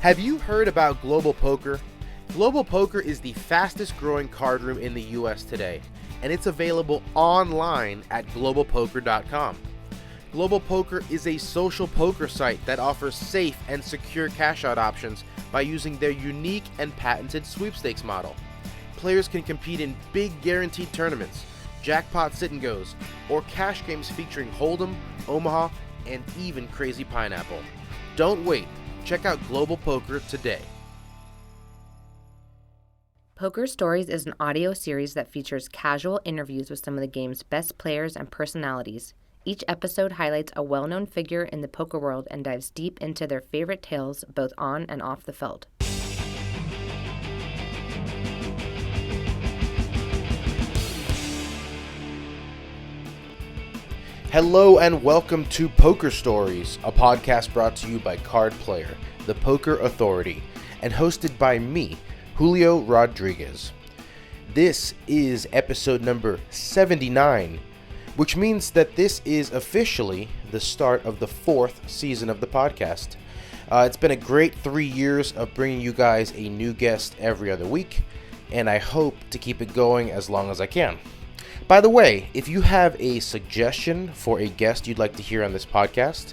Have you heard about Global Poker? Global Poker is the fastest growing card room in the US today, and it's available online at globalpoker.com. Global Poker is a social poker site that offers safe and secure cash-out options by using their unique and patented sweepstakes model. Players can compete in big guaranteed tournaments, jackpot sit-and-goes, or cash games featuring Hold'em, Omaha, and even Crazy Pineapple. Don't wait. Check out Global Poker today. Poker Stories is an audio series that features casual interviews with some of the game's best players and personalities. Each episode highlights a well-known figure in the poker world and dives deep into their favorite tales both on and off the feld. Hello and welcome to Poker Stories, a podcast brought to you by Card Player, the Poker Authority, and hosted by me, Julio Rodriguez. This is episode number 79, which means that this is officially the start of the fourth season of the podcast. It's been a great 3 years of bringing you guys a new guest every other week, and I hope to keep it going as long as I can. By the way, if you have a suggestion for a guest you'd like to hear on this podcast,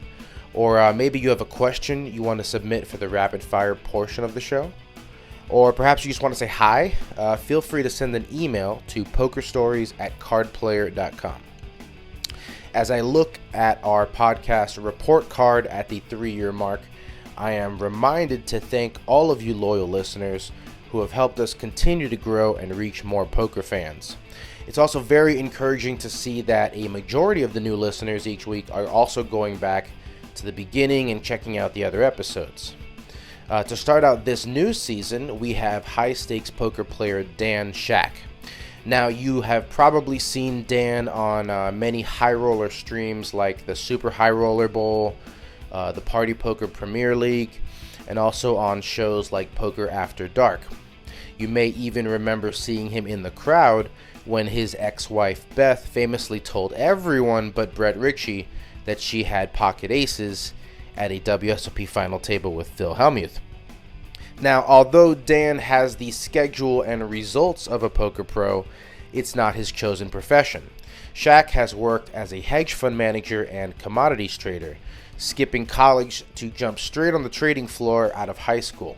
or maybe you have a question you want to submit for the rapid fire portion of the show, or perhaps you just want to say hi, feel free to send an email to pokerstories@cardplayer.com. As I look at our podcast report card at the 3-year mark, I am reminded to thank all of you loyal listeners who have helped us continue to grow and reach more poker fans. It's also very encouraging to see that a majority of the new listeners each week are also going back to the beginning and checking out the other episodes. To start out this new season, we have high-stakes poker player Dan Shak. Now, you have probably seen Dan on many high roller streams like the Super High Roller Bowl, the Party Poker Premier League, and also on shows like Poker After Dark. You may even remember seeing him in the crowd when his ex-wife Beth famously told everyone but Brett Ritchie that she had pocket aces at a WSOP final table with Phil Hellmuth. Now, although Dan has the schedule and results of a poker pro, it's not his chosen profession. Shak has worked as a hedge fund manager and commodities trader, skipping college to jump straight on the trading floor out of high school.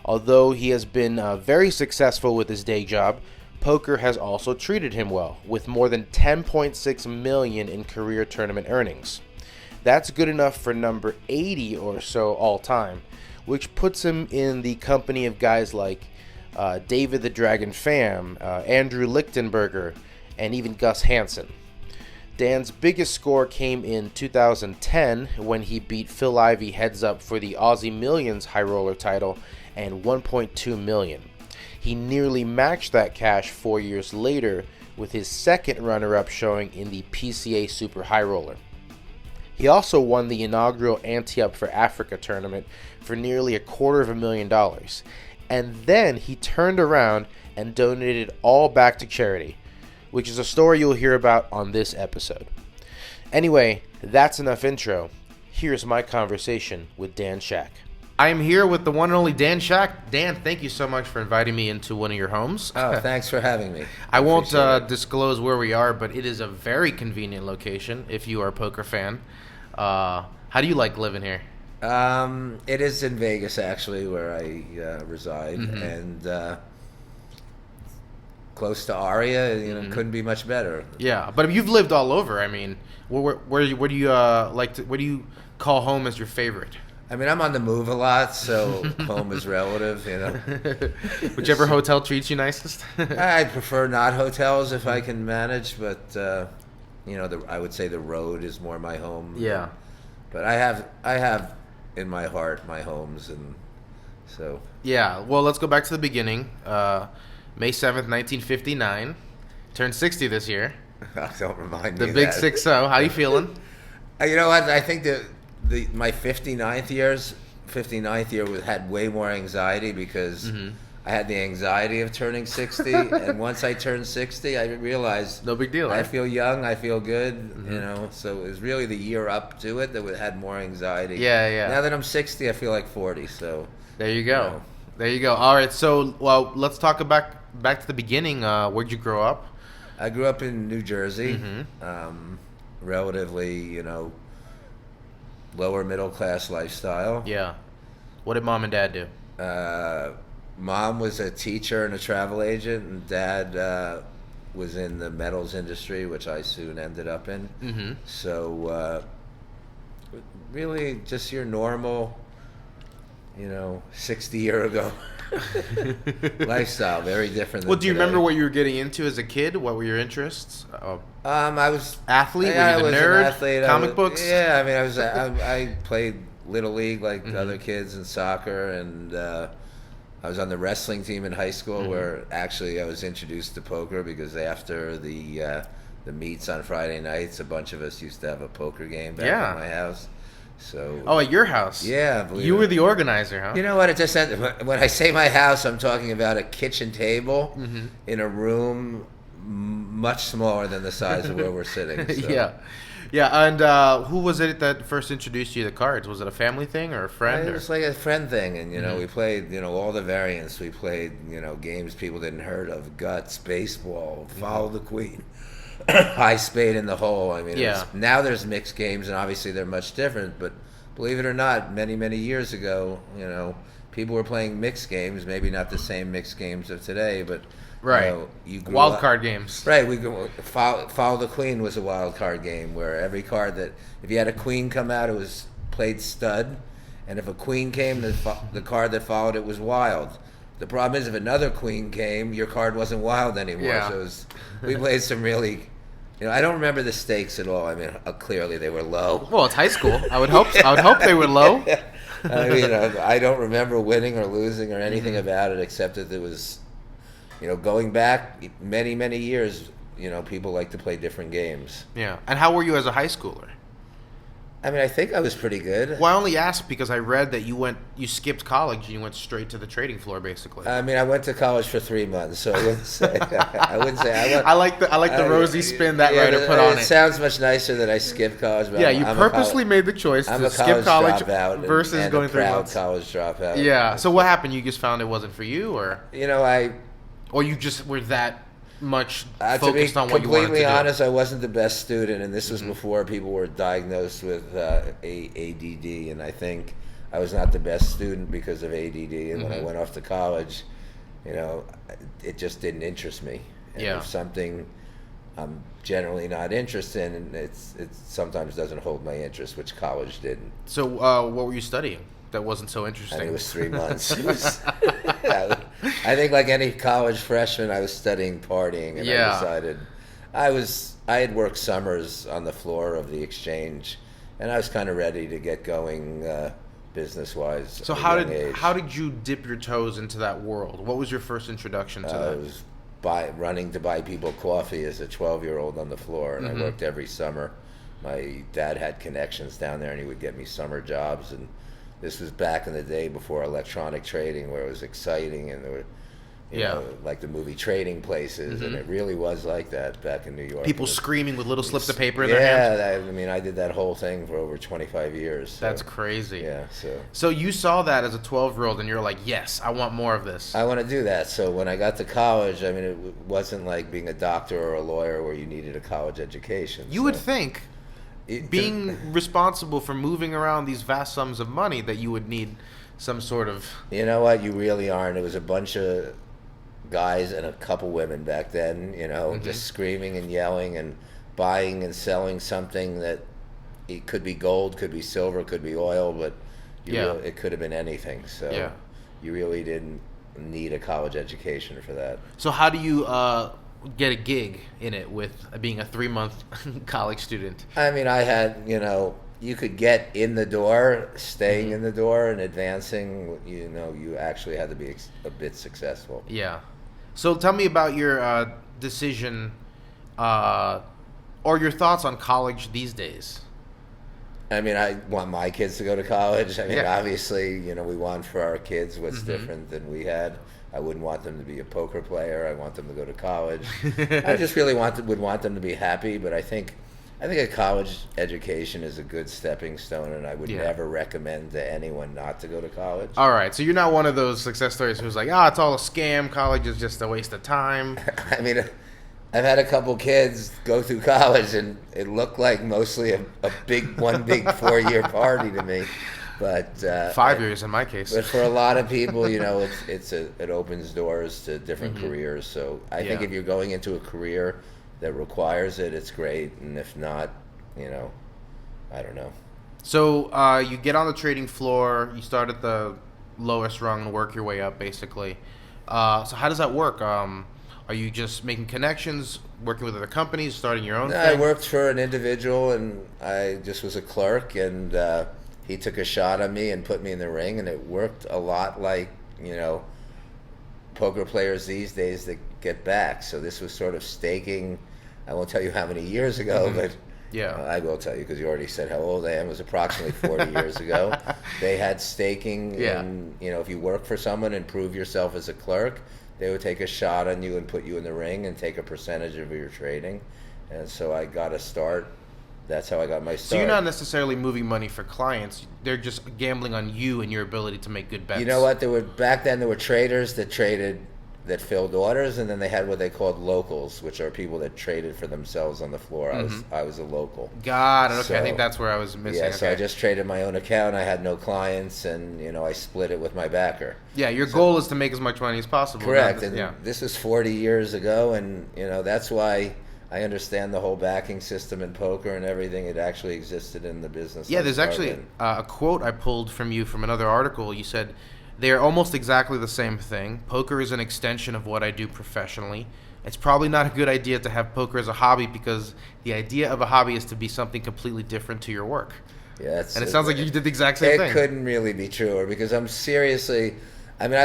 Although he has been very successful with his day job, poker has also treated him well, with more than $10.6 million in career tournament earnings. That's good enough for number 80 or so all time, which puts him in the company of guys like David the Dragon Pham, Andrew Lichtenberger, and even Gus Hansen. Dan's biggest score came in 2010 when he beat Phil Ivey heads up for the Ozzie Millions high roller title and $1.2 million. He nearly matched that cash 4 years later with his second runner-up showing in the PCA Super High Roller. He also won the inaugural Ante Up for Africa tournament for nearly $250,000, and then he turned around and donated all back to charity, which is a story you'll hear about on this episode. Anyway, that's enough intro. Here's my conversation with Dan Shak. I am here with the one and only Dan Shak. Dan, thank you so much for inviting me into one of your homes. Oh, thanks for having me. I won't disclose where we are, but it is a very convenient location if you are a poker fan. How do you like living here? It is in Vegas, actually, where I reside, and close to Aria. Couldn't be much better. Yeah, but you've lived all over. I mean, where do you where do you call home as your favorite? I mean, I'm on the move a lot, so home is relative, Whichever hotel treats you nicest? I prefer not hotels if I can manage, but, I would say the road is more my home. Yeah. But I have in my heart my homes, and so. Yeah, well, let's go back to the beginning. May 7th, 1959. Turned 60 this year. Don't remind me of the big that. 6-0. How you feeling? You know what? I think that my 59th year had way more anxiety because I had the anxiety of turning 60, and once I turned 60, I realized No big deal. I Right? feel young, I feel good, you know. So it was really the year up to it that had more anxiety. Yeah. Now that I'm 60, I feel like 40. So There you go. You know. There you go. All right. So, well, let's talk back to the beginning. Where'd you grow up? I grew up in New Jersey, Mm-hmm. Relatively, you know, lower middle class lifestyle. Yeah. What did mom and dad do? Mom was a teacher and a travel agent, and Dad was in the metals industry, which I soon ended up in. Mm-hmm. So, really, just your normal, you know, 60-year ago lifestyle. Very different. Than Well, do you today. remember what you were getting into as a kid? What were your interests? I was Athlete? Yeah, Were you I the was nerd? an athlete. Comic books? Yeah, I mean, I played little league like other kids in soccer, and I was on the wrestling team in high school where actually I was introduced to poker because after the meets on Friday nights, a bunch of us used to have a poker game back Yeah. at my house. So Oh, at your house? yeah, believe You it. were the organizer, huh? You know what? It just when I say my house, I'm talking about a kitchen table in a room much smaller than the size of where we're sitting. So. Yeah. And who was it that first introduced you to cards? Was it a family thing or a friend? It Or? was like a friend thing, and you know, we played, you know, all the variants. We played, you know, games people didn't heard of: guts, baseball, follow the queen, high spade in the hole. I mean, Yeah. now there's mixed games, and obviously they're much different. But believe it or not, many years ago, you know, people were playing mixed games. Maybe not the same mixed games of today, but Right. You know, you grew Wild up- card games. Right, we go follow the queen was a wild card game where every card that if you had a queen come out, it was played stud, and if a queen came, the card that followed it was wild. The problem is if another queen came, your card wasn't wild anymore. Yeah. So we played some really, you know, I don't remember the stakes at all. I mean, clearly they were low. Well, it's high school. I would hope they were low. I mean, I don't remember winning or losing or anything about it except that there was. You know, going back many years, you know, people like to play different games. Yeah. And how were you as a high schooler? I mean, I think I was pretty good. Well, I only asked because I read that you skipped college and you went straight to the trading floor, basically. I mean, I went to college for 3 months, so I wouldn't say. I like the rosy spin that writer put on It it. sounds much nicer that I skipped college. But Yeah, I'm you a purposely made the choice I'm to a skip college dropout versus and going a 3 proud months. college dropout. Yeah. So what happened? You just found it wasn't for you, or You know, or you just were that much to be focused on what you wanted to completely do? honest, I wasn't the best student, and this was before people were diagnosed with ADD, and I think I was not the best student because of ADD. And when I went off to college, you know, it just didn't interest me. And Yeah. if something I'm generally not interested in, and it sometimes doesn't hold my interest, which college didn't. So what were you studying that wasn't so I interesting? mean, it was 3 months. Yeah, I think like any college freshman, I was studying partying, and Yeah. I decided I had worked summers on the floor of the exchange, and I was kind of ready to get going business-wise. So at a how young did age. how did you dip your toes into that world? What was your first introduction to I that? was running to buy people coffee as a 12-year-old on the floor, and I worked every summer. My dad had connections down there, and he would get me summer jobs. And this was back in the day before electronic trading, where it was exciting, and there were, you know, like the movie Trading Places, and it really was like that back in New York. People It was- screaming with little slips of paper in their hands. Yeah, I mean, I did that whole thing for over 25 years. So, That's crazy. Yeah, so So you saw that as a 12-year-old and you're like, yes, I want more of this. I want to do that. So when I got to college, I mean, it wasn't like being a doctor or a lawyer where you needed a college education. You would think, It- being responsible for moving around these vast sums of money, that you would need some sort of... You know what? You really aren't. It was a bunch of guys and a couple women back then, you know, just screaming and yelling and buying and selling something that it could be gold, could be silver, could be oil, but it could have been anything. So Yeah. you really didn't need a college education for that. So how do you get a gig in it with being a 3-month college student? I mean, I had, you know, you could get in the door, staying in the door and advancing, you know, you actually had to be a bit successful. Yeah. So tell me about your decision or your thoughts on college these days. I mean, I want my kids to go to college. I mean, obviously, we want for our kids what's different than we had. I wouldn't want them to be a poker player. I want them to go to college. I just really would want them to be happy. But I think a college education is a good stepping stone, and I would never recommend to anyone not to go to college. All right, so you're not one of those success stories who's like, it's all a scam. College is just a waste of time. I mean, I've had a couple kids go through college, and it looked like mostly a one big 4-year party to me. But 5 years in my case. But for a lot of people, it opens doors to different careers. So I think if you're going into a career that requires it, it's great. And if not, I don't know. So you get on the trading floor. You start at the lowest rung and work your way up, basically. So how does that work? Are you just making connections, working with other companies, starting your own thing? I worked for an individual, and I just was a clerk, and he took a shot on me and put me in the ring, and it worked a lot like, poker players these days that get back. So this was sort of staking. I won't tell you how many years ago, but I will tell you, because you already said how old I am. It was approximately 40 years ago. They had staking, and if you work for someone and prove yourself as a clerk, they would take a shot on you and put you in the ring and take a percentage of your trading. And so I got a start. That's how I got my start. So you're not necessarily moving money for clients. They're just gambling on you and your ability to make good bets. You know what? Back then there were traders that filled orders, and then they had what they called locals, which are people that traded for themselves on the floor. I was a local. Got it. Okay, so, I think that's where I was missing. Yeah, okay. So I just traded my own account. I had no clients, and I split it with my backer. Yeah, your goal is to make as much money as possible. Correct. This was 40 years ago, and that's why I understand the whole backing system in poker and everything. It actually existed in the business. Yeah, there's actually a quote I pulled from you from another article. You said, "They are almost exactly the same thing. Poker is an extension of what I do professionally. It's probably not a good idea to have poker as a hobby, because the idea of a hobby is to be something completely different to your work." Yeah, and it sounds like you did the exact same thing. It couldn't really be truer, because I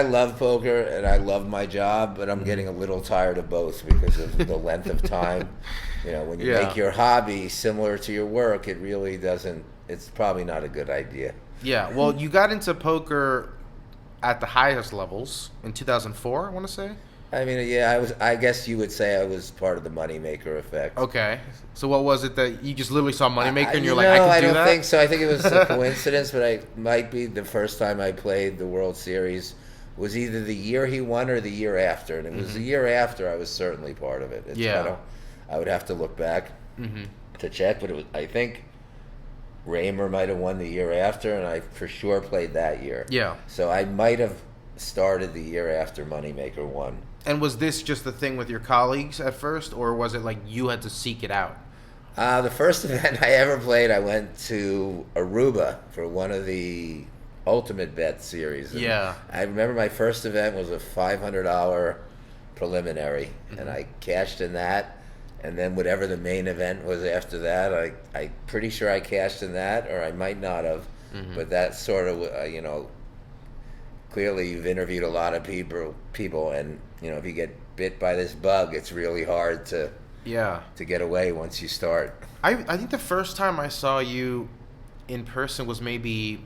love poker and I love my job, but I'm getting a little tired of both because of the length of time. When you make your hobby similar to your work, it really doesn't. It's probably not a good idea. Yeah, well, you got into poker at the highest levels in 2004, I want to say. I mean, I guess you would say I was part of the moneymaker effect. Okay. So what was it that you just literally saw moneymaker and you're like, I can do that? No, I don't think so. I think it was a coincidence, but it might be the first time I played the World Series was either the year he won or the year after. And it was the year after I was certainly part of it. I would have to look back to check, but I think Raymer might have won the year after, and I for sure played that year. Yeah. So I might have started the year after Moneymaker won. And was this just the thing with your colleagues at first, or was it like you had to seek it out? The first event I ever played, I went to Aruba for one of the Ultimate Bet series. And I remember my first event was a $500 preliminary, and I cashed in that. And then whatever the main event was after that, I'm pretty sure I cashed in that, or I might not have. But that sort of, clearly you've interviewed a lot of people, and if you get bit by this bug, it's really hard to get away once you start. I think the first time I saw you in person was maybe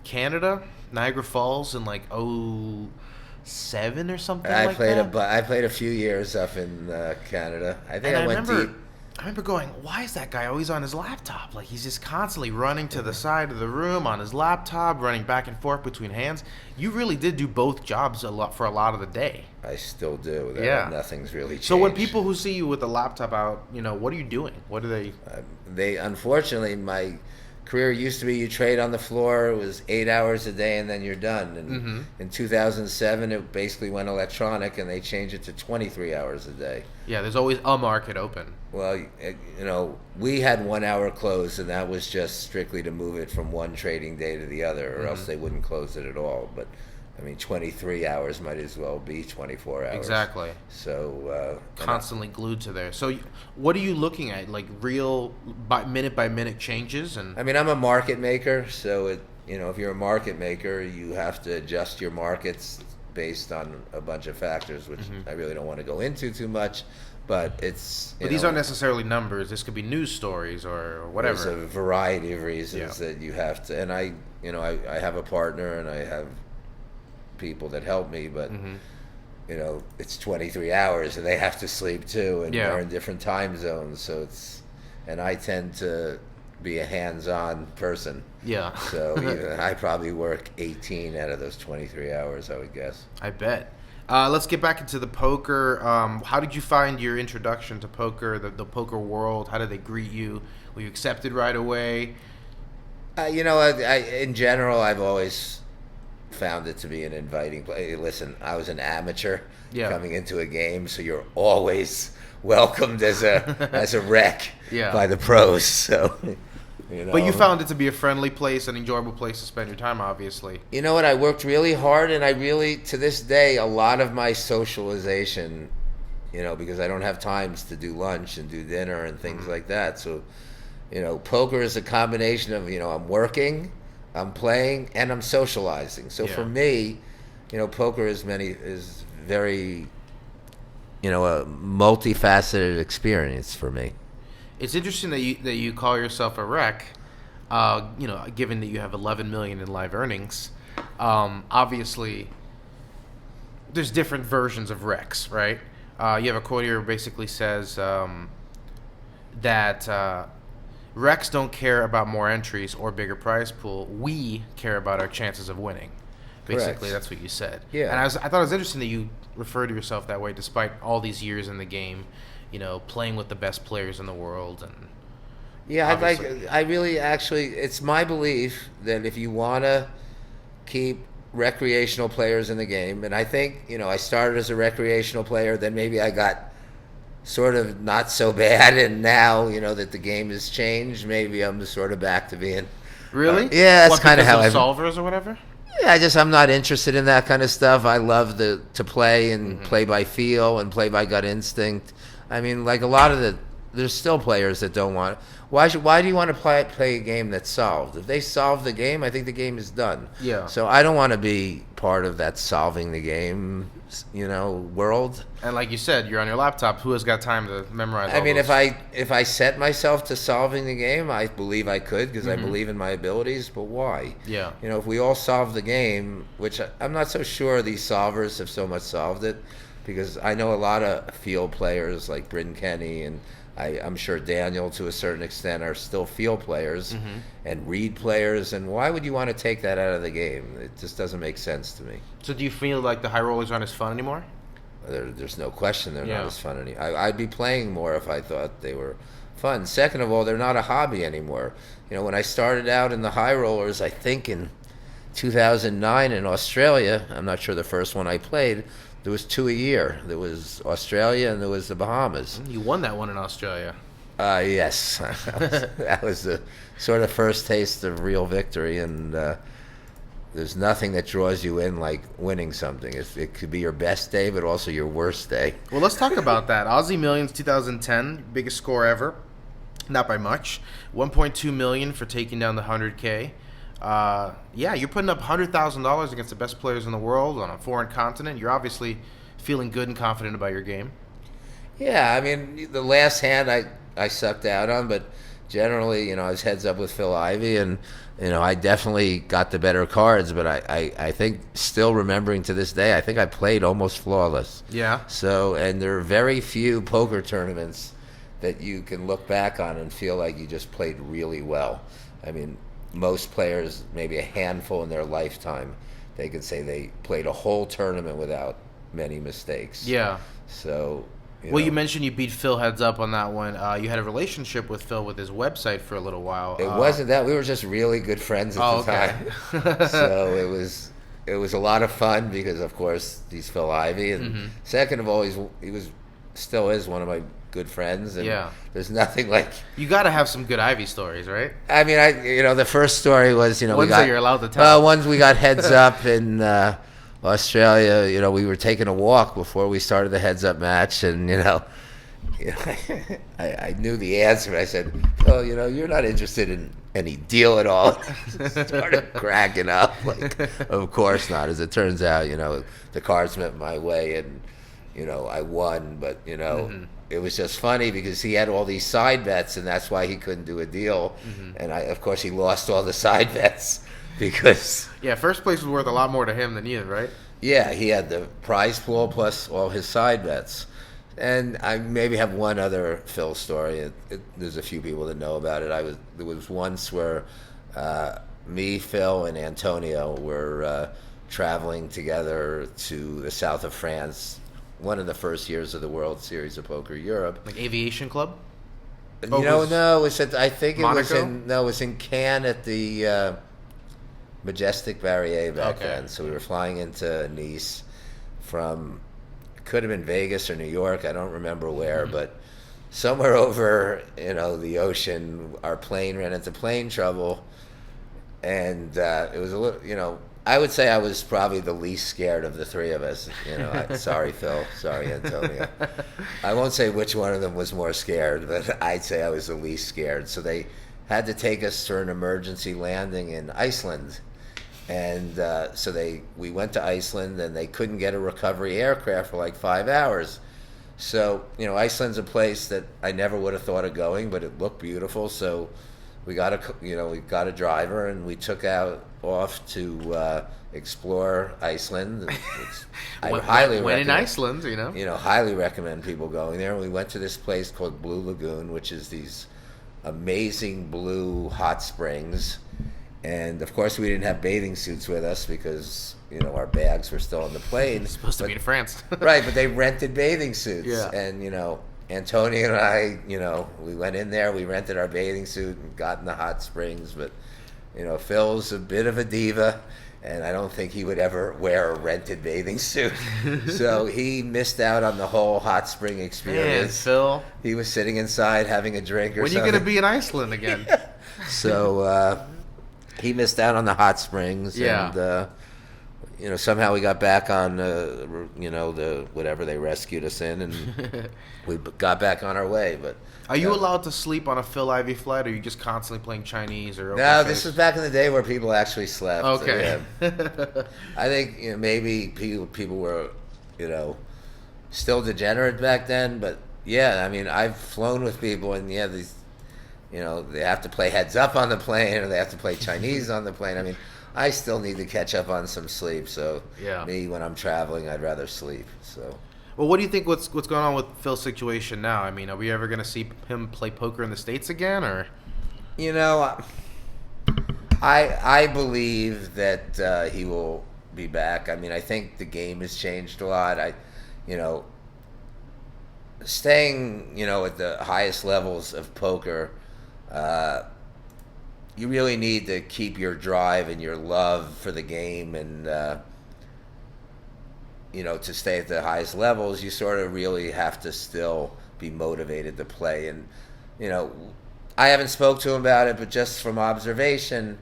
Canada, Niagara Falls, in like 2007 or something like that. I played a few years up in Canada. I think I went deep. I remember going, why is that guy always on his laptop? Like, he's just constantly running to the side of the room on his laptop, running back and forth between hands. You really did do both jobs for a lot of the day. I still do. Nothing's really changed. So when people who see you with the laptop out, what are you doing? What do they... Unfortunately, my career used to be you trade on the floor. It was 8 hours a day, and then you're done. And in 2007, it basically went electronic, and they changed it to 23 hours a day. Yeah, there's always a market open. Well, we had 1 hour closed, and that was just strictly to move it from one trading day to the other, or else they wouldn't close it at all. But 23 hours might as well be 24 hours. Exactly. So constantly glued to there. So what are you looking at? Like real minute by minute changes? And I'm a market maker, so if you're a market maker, you have to adjust your markets based on a bunch of factors, which I really don't want to go into too much. But it's... But these aren't necessarily numbers. This could be news stories or whatever. There's a variety of reasons that you have to... And I have a partner and I have people that help me, but... it's 23 hours and they have to sleep too, and they're in different time zones, so it's, and I tend to be a hands-on person. Yeah. So I probably work 18 out of those 23 hours, I would guess. I bet. Let's get back into the poker. How did you find your introduction to poker, the poker world? How did they greet you? Were you accepted right away? In general, I've always found it to be an inviting place. Listen, I was an amateur coming into a game, so you're always welcomed as a rec by the pros. So, But you found it to be a friendly place, an enjoyable place to spend your time, obviously. You know what? I worked really hard, and I really, to this day, a lot of my socialization, because I don't have times to do lunch and do dinner and things like that. So, poker is a combination of, I'm working, I'm playing, and I'm socializing. So for me, poker is very, a multifaceted experience for me. It's interesting that you call yourself a rec, given that you have $11 million in live earnings. Obviously, there's different versions of recs, right? You have a quote here that basically says that recs don't care about more entries or bigger prize pool. We care about our chances of winning. Basically, Correct. That's what you said. Yeah. And I thought it was interesting that you refer to yourself that way, despite all these years in the game, playing with the best players in the world. And it's my belief that if you want to keep recreational players in the game, and I think, I started as a recreational player, then maybe I got sort of not so bad, and now that the game has changed, maybe I'm sort of back to being really that's kind of how I solvers or whatever. I'm not interested in that kind of stuff. I love to play and play by feel and play by gut instinct. I mean, like a lot of there's still players that don't want. Why do you want to play a game that's solved? If they solve the game, I think the game is done. Yeah. So I don't want to be part of that solving the game, world. And like you said, you're on your laptop. Who has got time to memorize? If I set myself to solving the game, I believe I could, because I believe in my abilities. But why? Yeah. If we all solve the game, which I'm not so sure these solvers have so much solved it, because I know a lot of field players like Bryn Kenny, and I'm sure Daniel to a certain extent are still field players and read players. And why would you want to take that out of the game? It just doesn't make sense to me. So do you feel like the high rollers aren't as fun anymore? There's no question they're not as fun anymore. I'd be playing more if I thought they were fun. Second of all, they're not a hobby anymore. When I started out in the high rollers, I think in 2009 in Australia, I'm not sure the first one I played, there was 2 a year. There was Australia and there was the Bahamas. You won that one in Australia. Yes. That was the sort of first taste of real victory, and there's nothing that draws you in like winning something. It could be your best day, but also your worst day. Well, let's talk about that. Ozzie Millions 2010, biggest score ever. Not by much. $1.2 million for taking down the 100K. You're putting up $100,000 against the best players in the world on a foreign continent. You're obviously feeling good and confident about your game. Yeah, I mean, the last hand I sucked out on, but generally, I was heads up with Phil Ivey, and, I definitely got the better cards, but I think, still remembering to this day, I think I played almost flawless. Yeah. So, and there are very few poker tournaments that you can look back on and feel like you just played really well. I mean, most players, maybe a handful in their lifetime, they could say they played a whole tournament without many mistakes. Yeah. So, you mentioned you beat Phil heads up on that one. You had a relationship with Phil with his website for a little while. It wasn't that. We were just really good friends at the time. So it was a lot of fun because, of course, he's Phil Ivey. And second of all, he still is one of my good friends, and there's nothing like... You got to have some good Ivy stories, right? I mean, the first story was, ones that you're allowed to tell. Ones we got heads up in Australia. We were taking a walk before we started the heads up match, and I knew the answer. I said, "Oh, you're not interested in any deal at all." Started cracking up. Like, of course not. As it turns out, the cards went my way, and I won, but it was just funny because he had all these side bets, and that's why he couldn't do a deal. And of course, he lost all the side bets because first place was worth a lot more to him than you, right? Yeah, he had the prize pool plus all his side bets. And I maybe have one other Phil story. There's a few people that know about it. There was once where me, Phil, and Antonio were traveling together to the south of France, one of the first years of the World Series of Poker Europe. Like Aviation Club? No, it was at, I think it Monaco? was in Cannes at the Majestic Barrier back then. So we were flying into Nice from, could have been Vegas or New York, I don't remember where, but somewhere over, the ocean, our plane ran into plane trouble, and it was a little, I would say I was probably the least scared of the three of us. Sorry, Phil. Sorry, Antonio. I won't say which one of them was more scared, but I'd say I was the least scared. So they had to take us to an emergency landing in Iceland. And we went to Iceland, and they couldn't get a recovery aircraft for like 5 hours. So, Iceland's a place that I never would have thought of going, but it looked beautiful. So we got a driver, and we took off to explore Iceland. I highly recommend people going there. We went to this place called Blue Lagoon, which is these amazing blue hot springs. And of course, we didn't have bathing suits with us because our bags were still on the plane. It's supposed to be in France, right? But they rented bathing suits, yeah. And Antonio and I, we went in there, we rented our bathing suit and got in the hot springs. But Phil's a bit of a diva, and I don't think he would ever wear a rented bathing suit. So he missed out on the whole hot spring experience. Man, Phil, he was sitting inside having a drink or something. When are you going to be in Iceland again? So. He missed out on the hot springs, and somehow we got back on the whatever they rescued us in, and we got back on our way. But are you allowed to sleep on a Phil Ivey flight, or are you just constantly playing Chinese or? No, this was back in the day where people actually slept. Okay. I think maybe people were still degenerate back then, but yeah, I mean I've flown with people, and these. They have to play heads up on the plane, or they have to play Chinese on the plane. I mean, I still need to catch up on some sleep. So me, when I'm traveling, I'd rather sleep. So. Well, what do you think? What's going on with Phil's situation now? I mean, are we ever going to see him play poker in the States again, or? I believe that he will be back. I mean, I think the game has changed a lot. Staying, at the highest levels of poker. You really need to keep your drive and your love for the game, and to stay at the highest levels, you sort of really have to still be motivated to play. And I haven't spoke to him about it, but just from observation,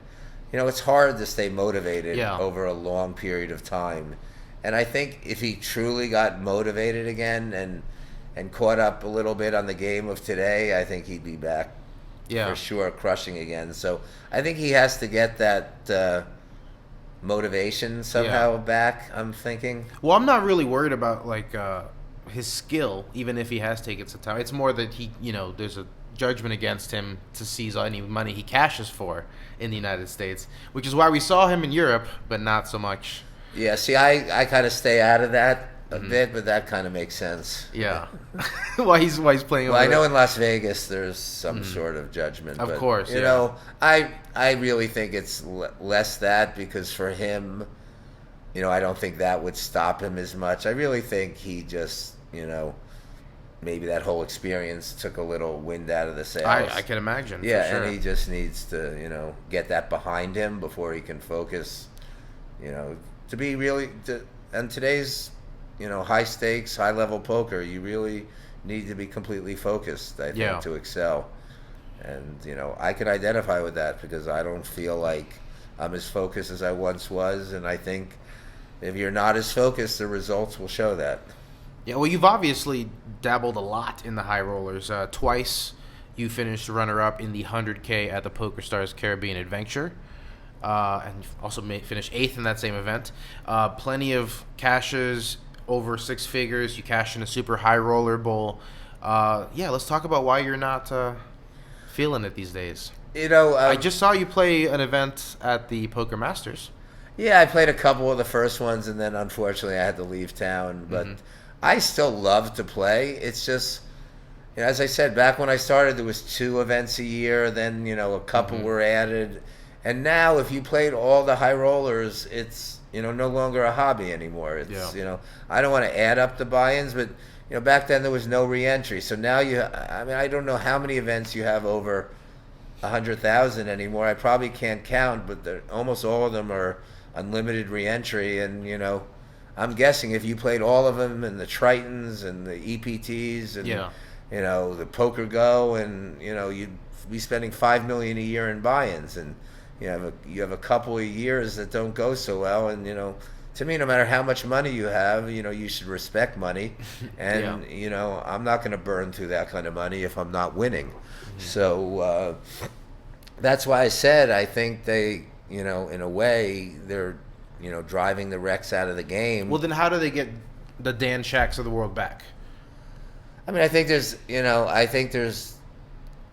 it's hard to stay motivated over a long period of time. And I think if he truly got motivated again and caught up a little bit on the game of today, I think he'd be back. For sure, crushing again. So I think he has to get that motivation somehow back, I'm thinking. Well, I'm not really worried about his skill, even if he has taken some time. It's more that he, there's a judgment against him to seize any money he cashes for in the United States, which is why we saw him in Europe, but not so much. Yeah, see, I kind of stay out of that a bit, but that kind of makes sense. Yeah. why he's playing. Well, I know in Las Vegas there's some sort of judgment. Of course, I really think it's less that, because for him, I don't think that would stop him as much. I really think he just, maybe that whole experience took a little wind out of the sails. I can imagine. Yeah, for sure. And he just needs to, get that behind him before he can focus, to be really, and today's, high stakes, high level poker, you really need to be completely focused, I think, to excel. And, I can identify with that because I don't feel like I'm as focused as I once was. And I think if you're not as focused, the results will show that. Yeah, well, you've obviously dabbled a lot in the high rollers. Twice you finished runner-up in the 100K at the PokerStars Caribbean Adventure. And you've also finished 8th in that same event. Plenty of cashes over six figures. You cashed in a super high roller bowl. Let's talk about why you're not feeling it these days. I just saw you play an event at the Poker Masters. Yeah, I played a couple of the first ones, and then unfortunately I had to leave town. But I still love to play. It's just, as I said, back when I started, there was 2 events a year. Then a couple were added, and now if you played all the high rollers, it's no longer a hobby anymore. It's I don't want to add up the buy-ins, but back then there was no re-entry. So now I don't know how many events you have over 100,000 anymore. I probably can't count, but almost all of them are unlimited re-entry, and I'm guessing if you played all of them, and the Tritons and the EPTs and the Poker Go, and you'd be spending $5 million a year in buy-ins, and you have a couple of years that don't go so well, and to me, no matter how much money you have, you should respect money, and I'm not going to burn through that kind of money if I'm not winning. So that's why I said I think they, in a way, they're, driving the Rex out of the game. Well, then how do they get the Dan Shaks of the world back? I mean, I think there's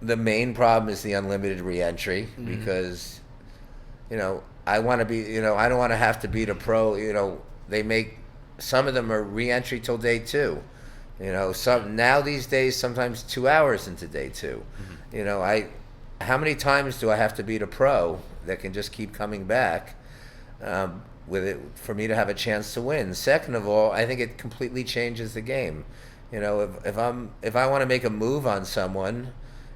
the main problem is the unlimited re-entry because, I want to be, I don't want to have to beat a pro. They make, some of them are re-entry till day 2. Now these days, sometimes 2 hours into day 2. How many times do I have to beat a pro that can just keep coming back with it for me to have a chance to win? Second of all, I think it completely changes the game. If I want to make a move on someone,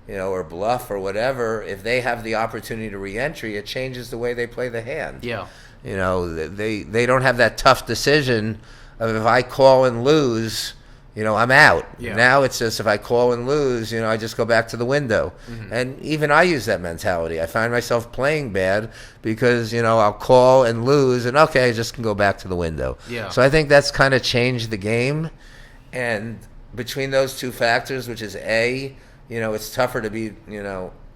or bluff or whatever, if they have the opportunity to re-entry, it changes the way they play the hand. Yeah. They don't have that tough decision of if I call and lose, I'm out. Yeah. Now it's just if I call and lose, I just go back to the window. And even I use that mentality. I find myself playing bad because, I'll call and lose and okay, I just can go back to the window. Yeah. So I think that's kind of changed the game. And between those two factors, which is it's tougher to be,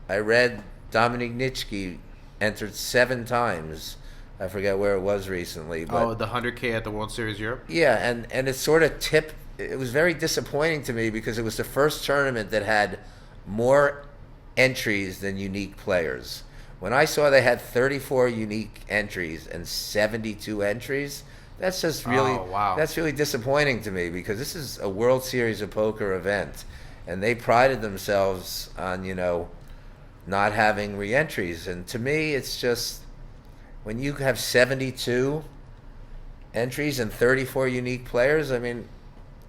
I read Dominic Nitschke entered 7 times. I forget where it was recently. But, the 100K at the World Series Europe? Yeah, and it sort of tipped. It was very disappointing to me because it was the first tournament that had more entries than unique players. When I saw they had 34 unique entries and 72 entries, that's just really that's really disappointing to me because this is a World Series of Poker event, and they prided themselves on not having re-entries. And to me, it's just when you have 72 entries and 34 unique players, I mean,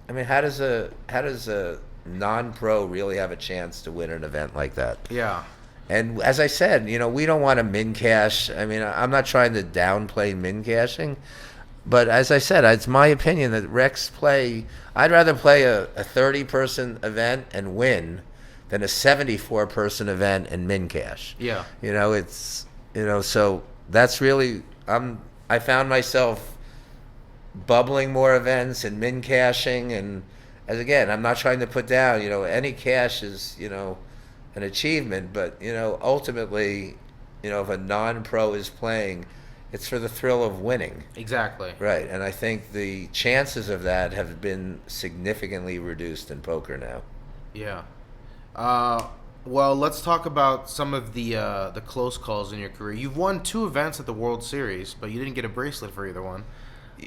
how does a non-pro really have a chance to win an event like that? Yeah. And as I said, we don't want to min cash. I mean, I'm not trying to downplay min cashing, but as I said, it's my opinion that Rex I'd rather play a 30-person event and win than a 74-person event and min cash. Yeah. So that's really, I found myself bubbling more events and min cashing, and as again, I'm not trying to put down, any cash is, an achievement, but ultimately, if a non-pro is playing, it's for the thrill of winning. Exactly. Right, and I think the chances of that have been significantly reduced in poker now. Yeah. Well, let's talk about some of the close calls in your career. You've won 2 events at the World Series, but you didn't get a bracelet for either one.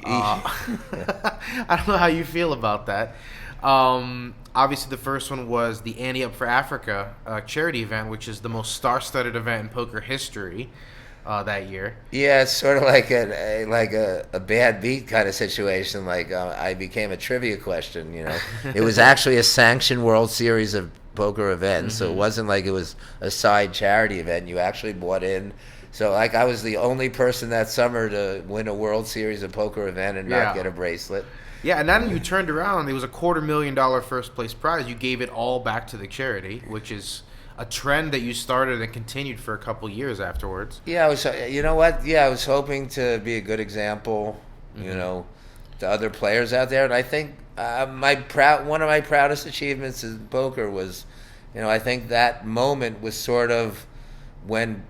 I don't know how you feel about that. Obviously, the first one was the Ante Up for Africa charity event, which is the most star-studded event in poker history that year. Yeah, it's sort of like a bad beat kind of situation. Like I became a trivia question. It was actually a sanctioned World Series of Poker event, so it wasn't like it was a side charity event. You actually bought in. So, I was the only person that summer to win a World Series of Poker event and not get a bracelet. Yeah, and then you turned around. It was a $250,000 first-place prize. You gave it all back to the charity, which is a trend that you started and continued for a couple years afterwards. Yeah, I was hoping to be a good example, to other players out there. And I think one of my proudest achievements in poker was, I think that moment was sort of when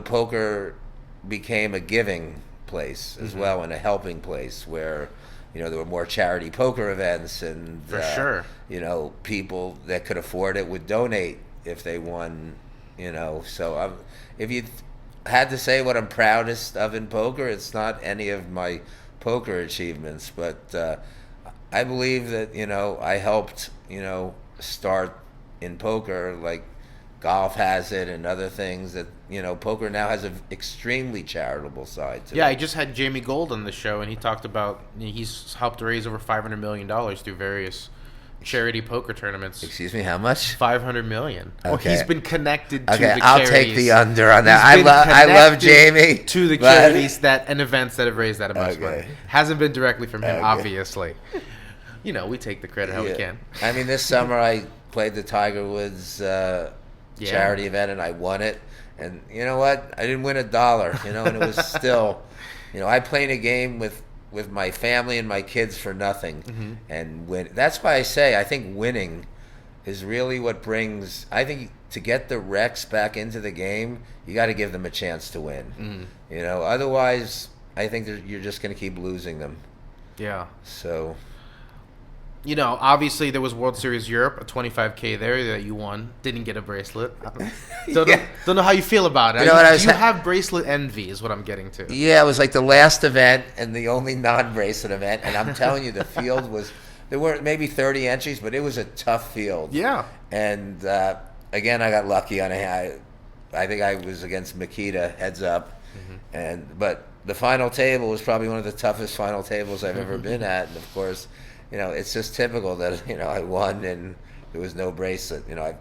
poker became a giving place as well and a helping place where, there were more charity poker events, and For sure. People that could afford it would donate if they won. So if you had to say what I'm proudest of in poker, it's not any of my poker achievements, but I believe that I helped start in poker, like golf has it and other things, that poker now has an extremely charitable side to it. Yeah, I just had Jamie Gold on the show, and he talked about he's helped raise over $500 million through various charity poker tournaments. Excuse me, how much? $500 million. Okay. Well, he's been connected to the charities. I'll take the under on that. I love Jamie. To the charities and events that have raised that amount of money. Hasn't been directly from him, obviously. We take the credit how we can. I mean, this summer I played the Tiger Woods charity event, and I won it. And you know what? I didn't win $1, and it was still, I played a game with my family and my kids for nothing, and win. That's why I say I think winning is really what brings. I think to get the Rex back into the game, you got to give them a chance to win. Otherwise, I think you're just going to keep losing them. Yeah. So. Obviously there was World Series Europe, a $25K there that you won. Didn't get a bracelet. Don't know how you feel about it. You have bracelet envy is what I'm getting to. Yeah, it was like the last event and the only non-bracelet event. And I'm telling you, the field was, there were maybe 30 entries, but it was a tough field. Yeah. And again, I got lucky on I think I was against Makita, heads up. But the final table was probably one of the toughest final tables I've ever been at. And of course, it's just typical that, I won and there was no bracelet. I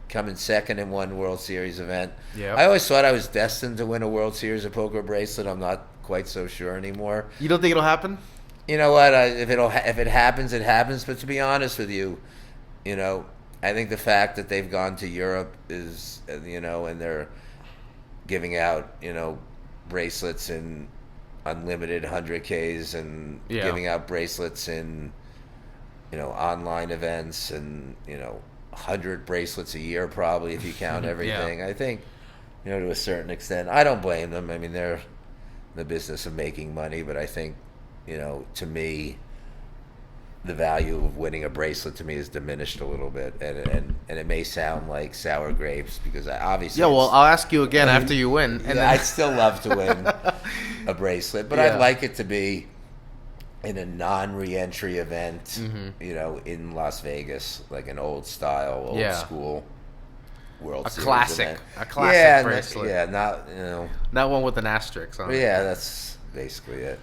come in second in one World Series event. Yep. I always thought I was destined to win a World Series of Poker bracelet. I'm not quite so sure anymore. You don't think it'll happen? You know what? If it happens, it happens. But to be honest with you, I think the fact that they've gone to Europe is, and they're giving out, bracelets in unlimited 100Ks and giving out bracelets in online events, and 100 bracelets a year probably if you count everything. I think to a certain extent, I don't blame them. I mean, they're in the business of making money, but I think to me, the value of winning a bracelet to me is diminished a little bit, and it may sound like sour grapes because obviously well, I'll ask you again after you win, and I'd still love to win a bracelet, but I'd like it to be in a non-reentry event, in Las Vegas, like an old style, old school World Series classic event. a classic bracelet. Not one with an asterisk on it. Yeah, that's basically it.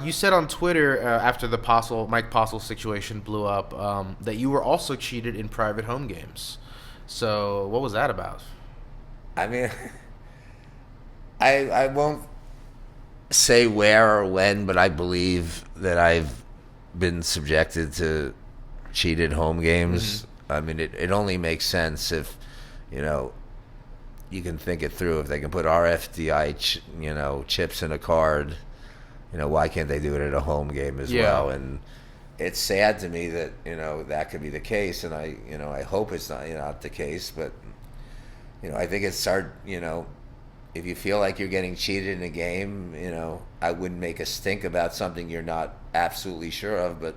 You said on Twitter after the Mike Postle situation blew up that you were also cheated in private home games. So what was that about? I mean, I won't say where or when, but I believe that I've been subjected to cheated home games. I mean, it only makes sense if, you can think it through. If they can put RFDI, chips in a card, why can't they do it at a home game as well? And it's sad to me that, that could be the case. And I hope it's not the case, but, I think it's if you feel like you're getting cheated in a game, I wouldn't make a stink about something you're not absolutely sure of, but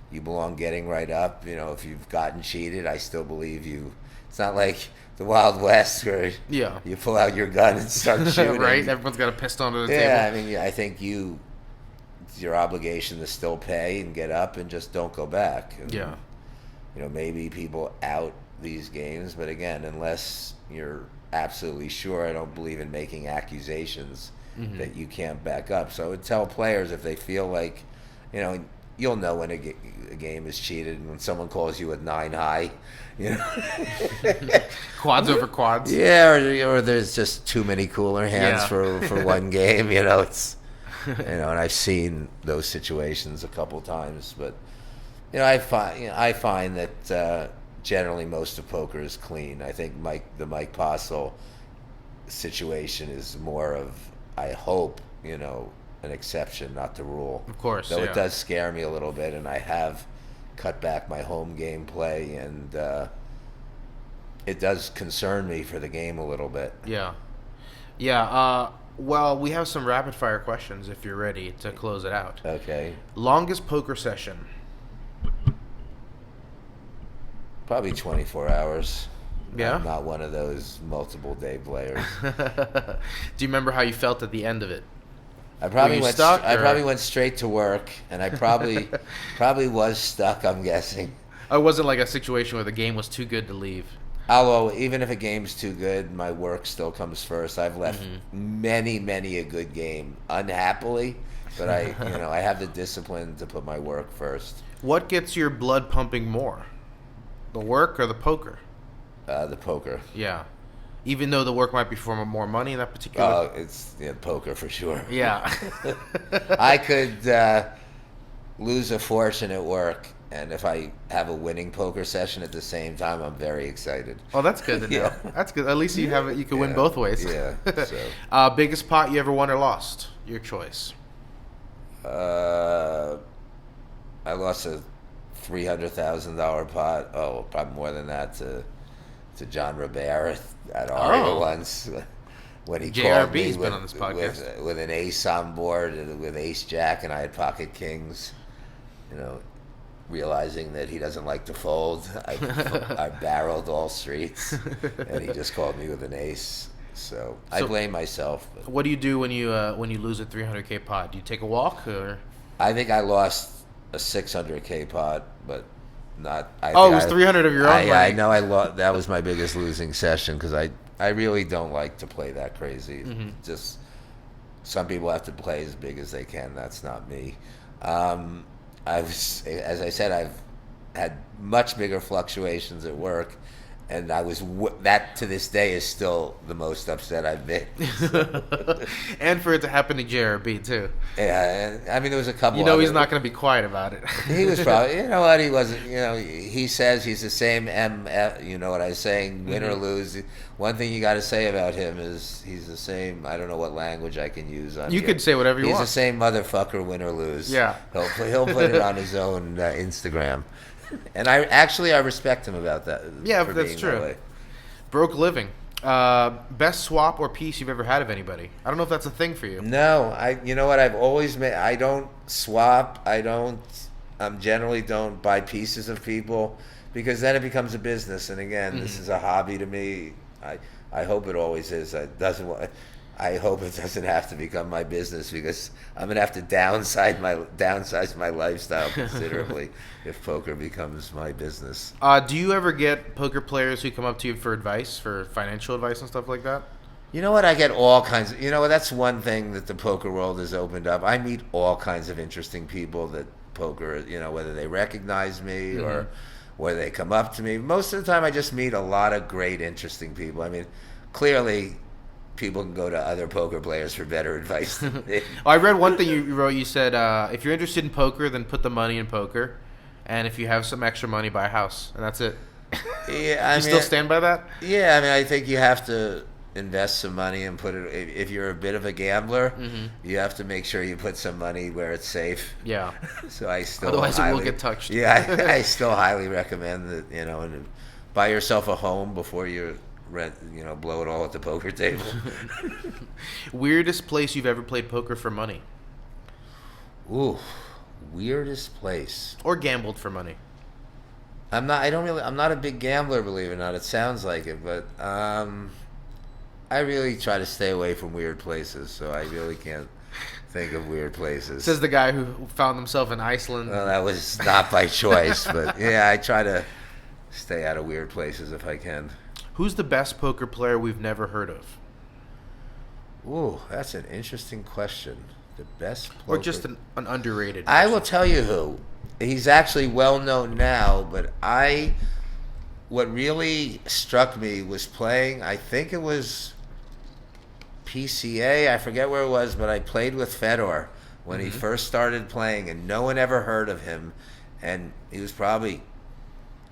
you belong getting right up. If you've gotten cheated, I still believe you. It's not like the Wild West where you pull out your gun and start shooting. Right? Everyone's got a pistol under the table. Yeah, I mean, I think it's your obligation to still pay and get up and just don't go back. And, maybe people out these games, but again, unless you're absolutely sure, I don't believe in making accusations that you can't back up. So I would tell players if they feel like, you'll know when a game is cheated when someone calls you a 9 high, quads over quads. Yeah, or there's just too many cooler hands for one game. It's and I've seen those situations a couple times, but I find that generally most of poker is clean. I think the Mike Postle situation is more of, I hope, an exception, not the rule. Of course. Though it does scare me a little bit, and I have cut back my home game play, and it does concern me for the game a little bit. Yeah. Well, we have some rapid fire questions if you're ready to close it out. Okay. Longest poker session? Probably 24 hours. Yeah? I'm not one of those multiple day players. Do you remember how you felt at the end of it? I probably Were you went. stuck, I or- probably went straight to work, and I probably was stuck. I'm guessing. It wasn't like a situation where the game was too good to leave. Although even if a game's too good, my work still comes first. I've left many a good game unhappily, but I have the discipline to put my work first. What gets your blood pumping more? The work or the poker? The poker. Yeah. Even though the work might be for more money in that particular... Oh, it's poker for sure. Yeah. I could lose a fortune at work, and if I have a winning poker session at the same time, I'm very excited. Oh, that's good to know. Yeah. That's good. At least you have it. You can win both ways. Yeah. So. Biggest pot you ever won or lost? Your choice. I lost a $300,000 pot. Oh, probably more than that to John Robert at Aria once when he called me been on this podcast. with an ace on board and with ace jack, and I had pocket kings. Realizing that he doesn't like to fold, I barreled all streets, and he just called me with an ace. So I blame myself. What do you do when you lose a $300K pot? Do you take a walk or? I think I lost a $600K pot, but not. It was 300 of your own money. I know. I lost. That was my biggest losing session because I really don't like to play that crazy. Mm-hmm. Just some people have to play as big as they can. That's not me. As I said, I've had much bigger fluctuations at work, and that to this day is still the most upset I've been. And for it to happen to JRB too. Yeah, I mean there was a couple. He's not going to be quiet about it. He was probably, he wasn't. He says he's the same MF. You know what I'm saying? Win or lose. One thing you got to say about him is he's the same. I don't know what language I can use on. You could say whatever you want. He's the same motherfucker, win or lose. Yeah. He'll put it on his own Instagram. And I respect him about that. Yeah, for that's being true. That way. Broke living. Best swap or piece you've ever had of anybody? I don't know if that's a thing for you. No, you know what? I've always made. I don't swap. Generally don't buy pieces of people because then it becomes a business. And again, this is a hobby to me. I hope it always is. I hope it doesn't have to become my business because I'm gonna have to downsize my lifestyle considerably if poker becomes my business. Do you ever get poker players who come up to you for advice, for financial advice and stuff like that? You know what? I get all kinds of. That's one thing that the poker world has opened up. I meet all kinds of interesting people that poker. Whether they recognize me or whether they come up to me. Most of the time, I just meet a lot of great, interesting people. I mean, clearly. People can go to other poker players for better advice than me. I read one thing you wrote. You said, if you're interested in poker, then put the money in poker. And if you have some extra money, buy a house. And that's it. Yeah, you still stand by that? Yeah, I mean, I think you have to invest some money and put it. If you're a bit of a gambler, you have to make sure you put some money where it's safe. Yeah. So I still. Otherwise, it will get touched. Yeah, I still highly recommend that. And buy yourself a home before you rent. Blow it all at the poker table. Weirdest place you've ever played poker for money? Ooh, weirdest place. Or gambled for money? I'm not a big gambler, believe it or not. It sounds like it, but I really try to stay away from weird places, so I really can't think of weird places. Says the guy who found himself in Iceland. Well, that was not by choice, but yeah, I try to stay out of weird places if I can. Who's the best poker player we've never heard of? Ooh, that's an interesting question. The best poker... Or just an underrated person. I will tell you who. He's actually well known now, but what really struck me was playing, I think it was PCA, I forget where it was, but I played with Fedor when he first started playing, and no one ever heard of him, and he was probably...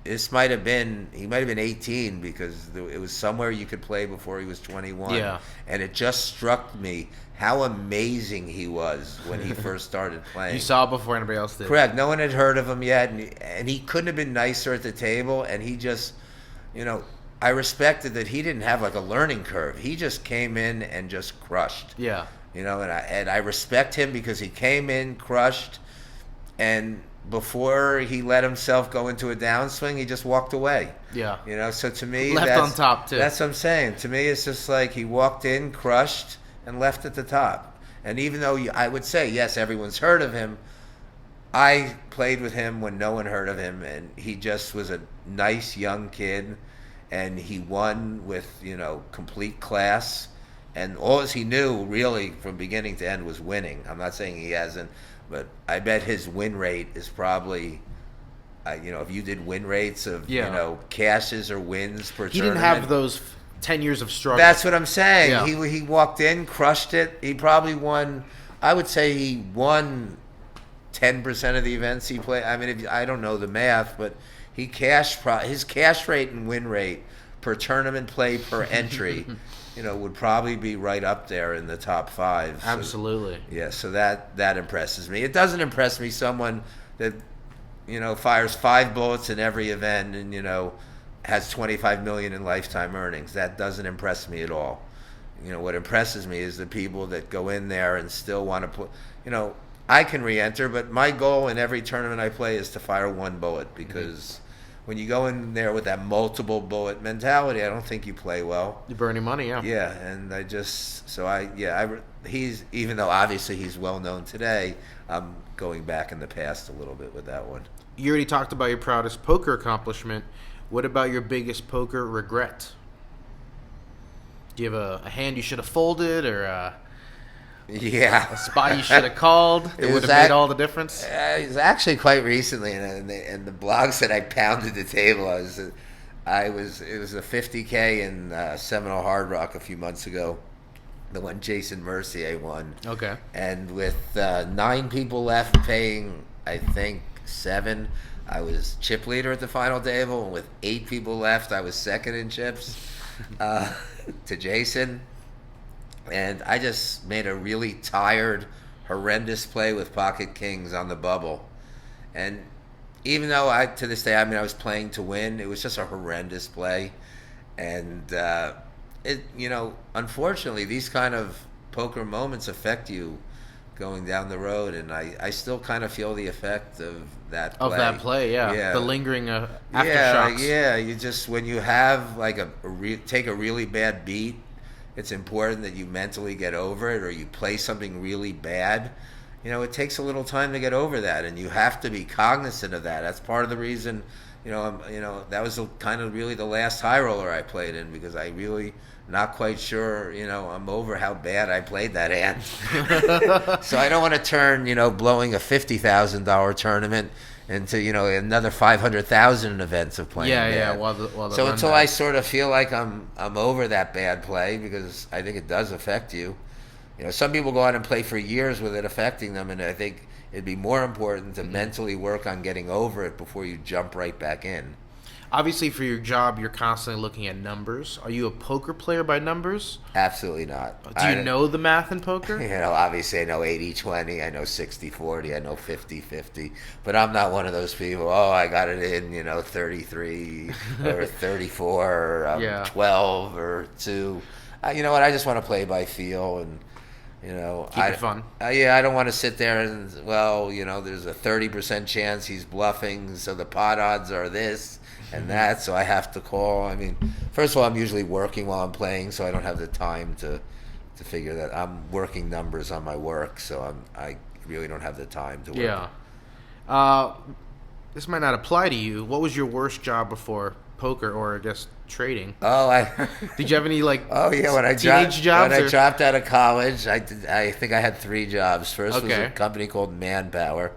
he might have been 18 because it was somewhere you could play before he was 21. Yeah. And it just struck me how amazing he was when he first started playing. You saw it before anybody else did. Correct. No one had heard of him yet, and he couldn't have been nicer at the table, and he just, I respected that he didn't have like a learning curve. He just came in and just crushed. Yeah. You know, and I respect him because he came in, crushed, and before he let himself go into a downswing, he just walked away. Yeah. You know, so to me, left that's on top too. That's what I'm saying. To me, it's just like he walked in, crushed, and left at the top. And even though I would say, yes, everyone's heard of him, I played with him when no one heard of him, and he just was a nice young kid, and he won with, you know, complete class, and all he knew really from beginning to end was winning. I'm not saying he hasn't, but I bet his win rate is probably, you know, if you did win rates of, you know, cashes or wins per tournament. He didn't have those 10 years of struggle. That's what I'm saying. Yeah. He walked in, crushed it. He probably won, I would say he won 10% of the events he played. I mean, I don't know the math, but his cash rate and win rate per tournament play per entry, you know, would probably be right up there in the top 5. So, Absolutely. yeah, so that impresses me. It doesn't impress me someone that, you know, fires 5 bullets in every event and, you know, has 25 million in lifetime earnings. That doesn't impress me at all. You know, what impresses me is the people that go in there and still want to put, you know, I can re-enter, but my goal in every tournament I play is to fire 1 bullet, because when you go in there with that multiple bullet mentality, I don't think you play well. You're burning money, yeah. Yeah, and he's, even though obviously he's well known today, I'm going back in the past a little bit with that one. You already talked about your proudest poker accomplishment. What about your biggest poker regret? Do you have a hand you should have folded, or a spot you should have called? It would have made all the difference. It was actually quite recently, and the blogs that I pounded the table. It was a 50K in Seminole Hard Rock a few months ago. The one Jason Mercier won. Okay. And with 9 people left, paying I think 7. I was chip leader at the final table, and with 8 people left, I was second in chips to Jason. And I just made a really tired, horrendous play with pocket kings on the bubble. And even though to this day, I mean, I was playing to win, it was just a horrendous play. And you know, unfortunately, these kind of poker moments affect you going down the road, and I still kind of feel the effect of that play. Of that play, yeah. The lingering aftershocks. Yeah, you just, when you have like take a really bad beat, it's important that you mentally get over it, or you play something really bad. You know, it takes a little time to get over that, and you have to be cognizant of that. That's part of the reason, you know, that was kind of really the last high roller I played in, because I really not quite sure, you know, I'm over how bad I played that hand. So I don't want to turn, you know, blowing a $50,000 tournament into, you know, another 500,000 events of playing bad. Yeah. While the so until I sort of feel like I'm over that bad play, because I think it does affect you. You know, some people go out and play for years with it affecting them, and I think it'd be more important to mentally work on getting over it before you jump right back in. Obviously, for your job, you're constantly looking at numbers. Are you a poker player by numbers? Absolutely not. Do you know the math in poker? You know, obviously I know 80-20, I know 60-40, I know 50-50, but I'm not one of those people, I got it in, you know, 33 or 34 or 12 or 2. You know what, I just want to play by feel, and, you know, keep it fun. I don't want to sit there and, well, you know, there's a 30% chance he's bluffing, so the pot odds are this and that, so I have to call. I mean, first of all, I'm usually working while I'm playing, so I don't have the time to figure that. I'm working numbers on my work, so I really don't have the time to work. Yeah. This might not apply to you. What was your worst job before poker, or I guess trading? Did you have any when I dropped out of college, I think I had 3 jobs. First was a company called Manpower.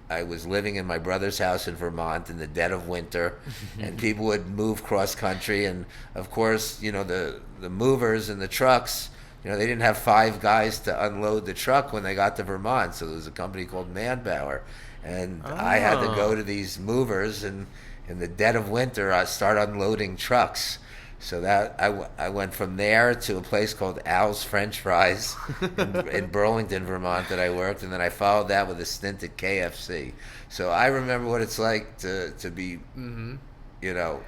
I was living in my brother's house in Vermont in the dead of winter, and people would move cross country, and of course, you know, the movers and the trucks, you know, they didn't have 5 guys to unload the truck when they got to Vermont, so there was a company called Manpower, and I had to go to these movers, and in the dead of winter, I start unloading trucks. So that I went from there to a place called Al's French Fries in Burlington, Vermont, that I worked, and then I followed that with a stint at KFC. So I remember what it's like to be, you know,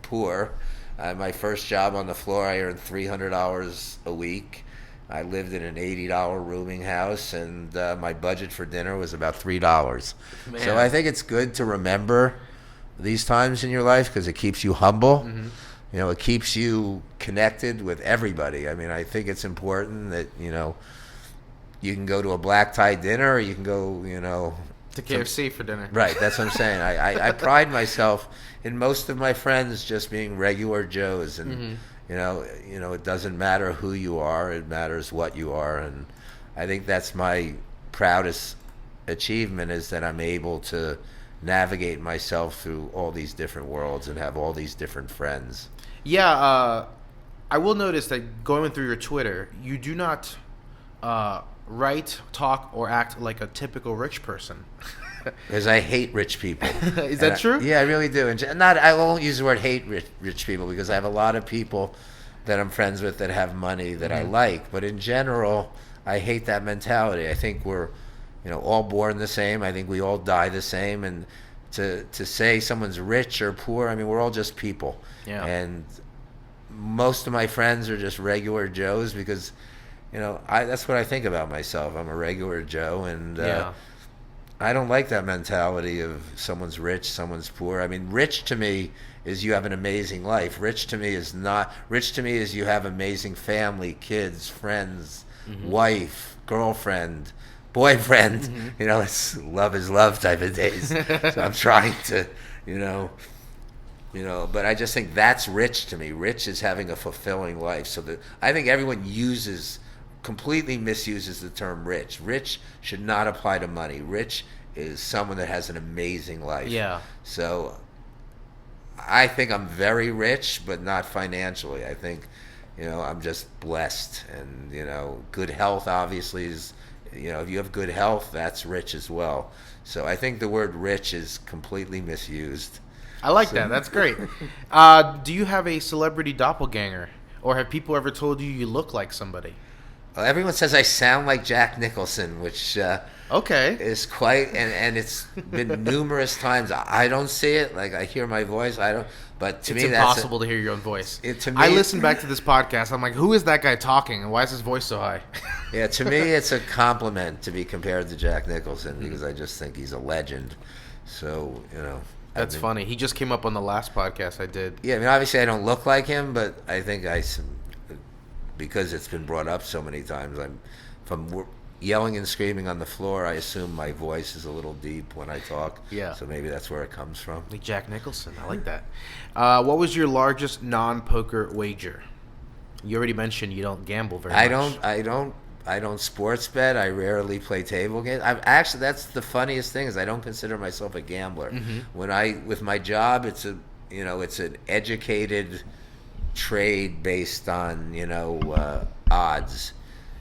poor. My first job on the floor, I earned $300 a week. I lived in an $80 rooming house, and my budget for dinner was about $3. Man. So I think it's good to remember these times in your life because it keeps you humble. Mm-hmm. You know, it keeps you connected with everybody. I mean, I think it's important that, you know, you can go to a black tie dinner or you can go, you know, to KFC for dinner. Right, that's what I'm saying. I pride myself in most of my friends just being regular Joes, and Mm-hmm. you know, it doesn't matter who you are; it matters what you are, and I think that's my proudest achievement is that I'm able to navigate myself through all these different worlds and have all these different friends. Yeah, I will notice that going through your Twitter, you do not write, talk, or act like a typical rich person. Because I hate rich people. Is that true? Yeah, I really do. And I won't use the word hate rich people because I have a lot of people that I'm friends with that have money that I like. But in general, I hate that mentality. I think we're, you know, all born the same. I think we all die the same. And to say someone's rich or poor, I mean, we're all just people. Yeah. And most of my friends are just regular Joes because, you know, that's what I think about myself. I'm a regular Joe, and Yeah. I don't like that mentality of someone's rich, someone's poor. I mean, rich to me is you have an amazing life. Rich to me is not. Rich to me is you have amazing family, kids, friends, wife, girlfriend, boyfriend. You know, it's love is love type of days. So I'm trying to, you know, but I just think that's rich to me. Rich is having a fulfilling life. So I think everyone completely misuses the term rich. Rich should not apply to money. Rich is someone that has an amazing life. Yeah. So I think I'm very rich, but not financially. I think, you know, I'm just blessed. And, you know, good health obviously is, you know, if you have good health, that's rich as well. So I think the word rich is completely misused. I like that. That's great. Do you have a celebrity doppelganger? Or have people ever told you look like somebody? Well, everyone says I sound like Jack Nicholson, which Okay. is quite, and it's been numerous times. I don't see it. Like, I hear my voice. I don't. But to It's me, impossible to hear your own voice. To me, I listen back to this podcast. I'm like, who is that guy talking, and why is his voice so high? Yeah, to me, it's a compliment to be compared to Jack Nicholson because I just think he's a legend. So, you know. That's funny. He just came up on the last podcast I did. Yeah, I mean, obviously I don't look like him, but I think because it's been brought up so many times, from yelling and screaming on the floor, I assume my voice is a little deep when I talk. Yeah. So maybe that's where it comes from. Like Jack Nicholson. I like that. What was your largest non-poker wager? You already mentioned you don't gamble very much. I don't sports bet. I rarely play table games. Actually, that's the funniest thing is I don't consider myself a gambler. With my job, it's an educated trade based on, you know, odds.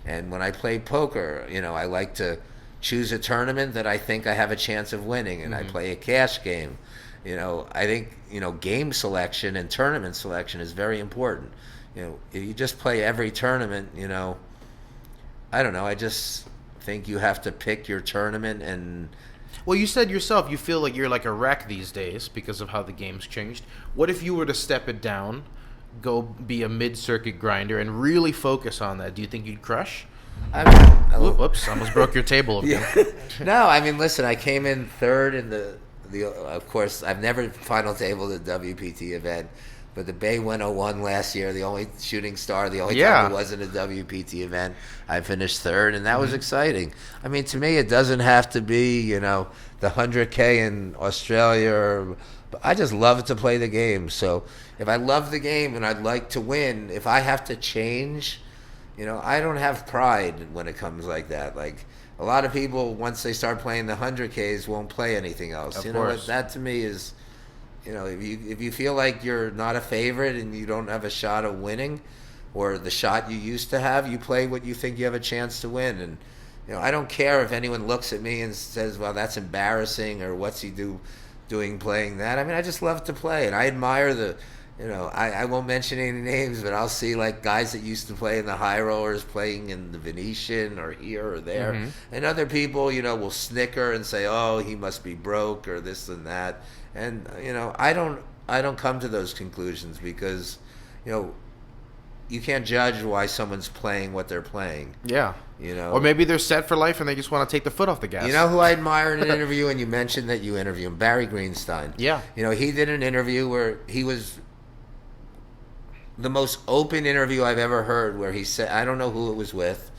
And when I play poker, you know, I like to choose a tournament that I think I have a chance of winning, and I play a cash game. You know, I think, you know, game selection and tournament selection is very important. You know, if you just play every tournament, you know, I don't know. I just think you have to pick your tournament and. Well, you said yourself you feel like you're like a wreck these days because of how the game's changed. What if you were to step it down, go be a mid-circuit grinder, and really focus on that? Do you think you'd crush? I mean, Whoops! Almost broke your table. No, I mean, listen. I came in third in the. Of course, I've never final tabled a WPT event. But the Bay 101 last year, the only shooting star, the only time it wasn't a WPT event, I finished third, and that was exciting. I mean, to me, it doesn't have to be, you know, the 100K in Australia. I just love to play the game. So if I love the game and I'd like to win, if I have to change, you know, I don't have pride when it comes like that. Like, a lot of people, once they start playing the 100Ks, won't play anything else. Of you course. know, that to me is... You know, if you feel like you're not a favorite and you don't have a shot of winning, or the shot you used to have, you play what you think you have a chance to win. And, you know, I don't care if anyone looks at me and says, well, that's embarrassing, or what's he doing playing that. I mean, I just love to play, and I admire you know, I won't mention any names, but I'll see, like, guys that used to play in the high rollers playing in the Venetian or here or there. And other people, you know, will snicker and say, oh, he must be broke or this and that. And, you know, I don't come to those conclusions because, you can't judge why someone's playing what they're playing. Yeah. Or maybe they're set for life and they just want to take the foot off the gas. You know who I admire in an interview, and you mentioned that you interview him, Barry Greenstein. Yeah. He did an interview where he was the most open interview I've ever heard, where he said, I don't know who it was with,